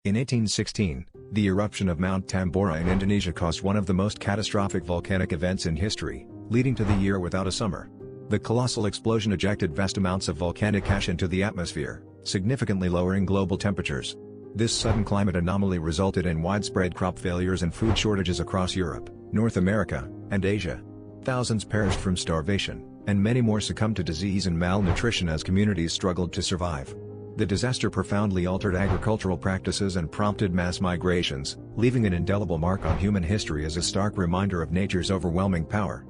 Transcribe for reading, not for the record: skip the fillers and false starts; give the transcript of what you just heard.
In 1816, the eruption of Mount Tambora in Indonesia caused one of the most catastrophic volcanic events in history, leading to the year without a summer. The colossal explosion ejected vast amounts of volcanic ash into the atmosphere, significantly lowering global temperatures. This sudden climate anomaly resulted in widespread crop failures and food shortages across Europe, North America, and Asia. Thousands perished from starvation, and many more succumbed to disease and malnutrition as communities struggled to survive. The disaster profoundly altered agricultural practices and prompted mass migrations, leaving an indelible mark on human history as a stark reminder of nature's overwhelming power.